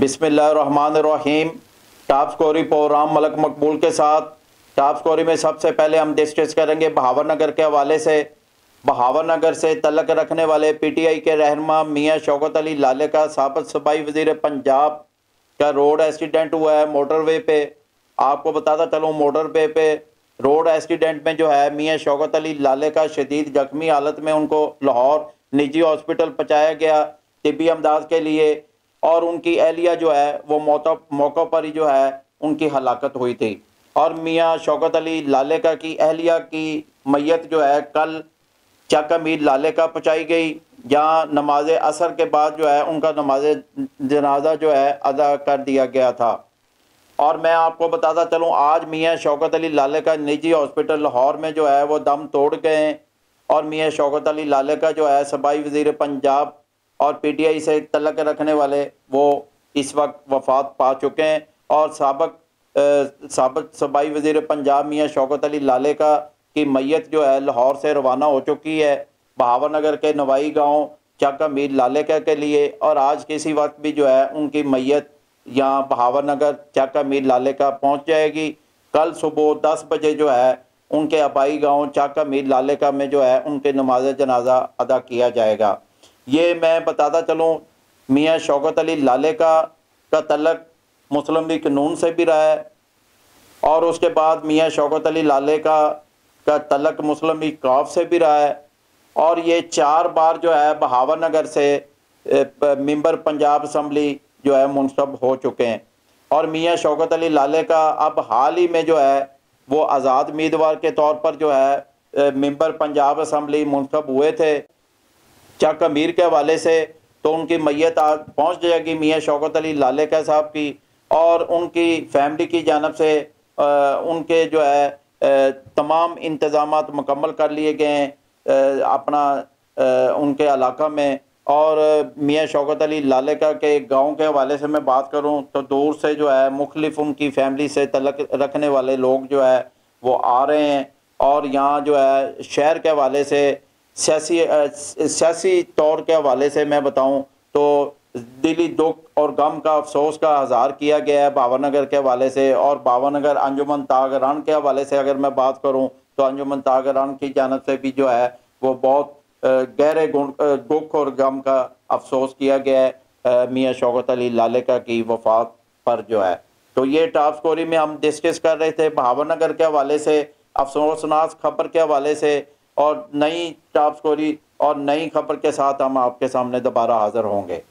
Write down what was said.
बिस्मिल्लाहिर्रहमानिर्रहीम। Top स्कोरी programme Malak मकबूल के साथ। टॉप स्कोरी में सबसे पहले हम डिस्कस करेंगे बहावर नगर के हवाले से। बहावर नगर से तल्लक रखने वाले पीटीआई के रहनुमा मियां शौकत अली लाले का साबिक सूबाई वजीर पंजाब का रोड एक्सीडेंट हुआ है मोटरवे पे। आपको बताता चलूँ, मोटरवे पे रोड एक्सीडेंट में जो है मियां शौकत अली लाले का शदीद जख्मी हालत में उनको लाहौर निजी हॉस्पिटल पहुँचाया गया तिब्बी अमदाद के लिए, और उनकी एहलिया जो है वो मौका पर ही जो है उनकी हलाकत हुई थी। और मियां शौकत अली लाले का की एहलिया की मैयत जो है कल चक अमीर लाले का पहुँचाई गई, जहाँ नमाज असर के बाद जो है उनका नमाज जनाजा जो है अदा कर दिया गया था। और मैं आपको बताता चलूँ, आज मियां शौकत अली लाले का निजी हॉस्पिटल लाहौर में जो है वो दम तोड़ गए हैं, और मियां शौकत अली लाले का जो है सूबाई वजीर पंजाब और पीटीआई से तल्लक रखने वाले वो इस वक्त वफात पा चुके हैं। और साबिक सूबाई वजीर पंजाब मियां शौकत अली लाले का की मैयत जो है लाहौर से रवाना हो चुकी है बहावर नगर के नवाई गांव चक अमीर लाले के लिए, और आज किसी वक्त भी जो है उनकी मैयत यहाँ बहावर नगर चक अमीर लाले का पहुँच जाएगी। कल सुबह 10 बजे जो है उनके आबाई गांव चक अमीर लाले का में जो है उनके नमाज जनाजा अदा किया जाएगा। ये मैं बताता चलूँ, मियां शौकत अली लाले का तल्लक मुस्लिम लीग नून से भी रहा है, और उसके बाद मियां शौकत अली लाले का तल्लक मुस्लिम लीग काफ से भी रहा है, और ये 4 बार जो है बहावर नगर से मेंबर पंजाब असम्बली जो है मुंतखब हो चुके हैं। और मियां शौकत अली लाले का अब हाल ही में जो है वो आज़ाद उम्मीदवार के तौर पर जो है मेंबर पंजाब असम्बली मुंतखब हुए थे चक अमीर के हवाले से। तो उनकी मैयत आज पहुँच जाएगी मियां शौकत अली लाले का साहब की, और उनकी फैमिली की जानब से उनके जो है तमाम इंतज़ामात मुकम्मल कर लिए गए हैं अपना उनके इलाका में। और मियां शौकत अली लाले का के गांव के हवाले से मैं बात करूं तो दूर से जो है मुख्तलिफ उनकी फैमिली से तल्लक रखने वाले लोग जो है वो आ रहे हैं, और यहाँ जो है शहर के हवाले से सियासी तौर के हवाले से मैं बताऊं तो दिली दुख और गम का अफसोस का इज़हार किया गया है बहावर नगर के हवाले से। और बहावर नगर अंजुमन तागरान के हवाले से अगर मैं बात करूं तो अंजुमन तागरान की जानब से भी जो है वो बहुत गहरे दुख और गम का अफसोस किया गया है मियां शौकत अली लाले का की वफात पर जो है। तो ये टॉप स्कोरी में हम डिस्कस कर रहे थे बहावर नगर के हवाले से अफसोसनाक खबर के हवाले से, और नई टॉप स्कोरी और नई खबर के साथ हम आपके सामने दोबारा हाजिर होंगे।